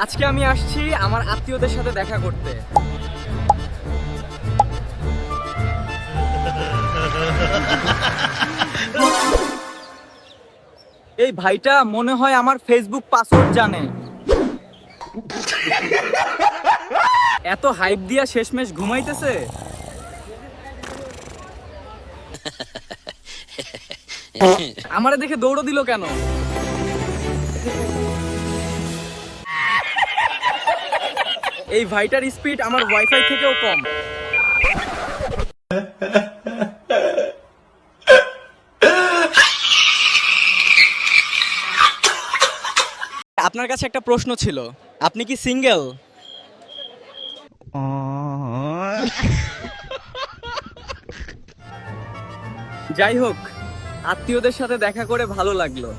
আজকে আমি আসছি আমার আত্মীয়দের সাথে দেখা করতে। এই ভাইটা মনে হয় আমার ফেসবুক পাসওয়ার্ড জানে। এত হাইপ দিয়া শেষমেশ ঘুমাইতেছে। আমারে দেখে দৌড় দিল কেন? এই ভাইটার স্পিড আমার ওয়াইফাই থেকেও কম। আপনার কাছে একটা প্রশ্ন ছিল, আপনি কি সিঙ্গেল? যাই হোক, আত্মীয়দের সাথে দেখা করে ভালো লাগলো।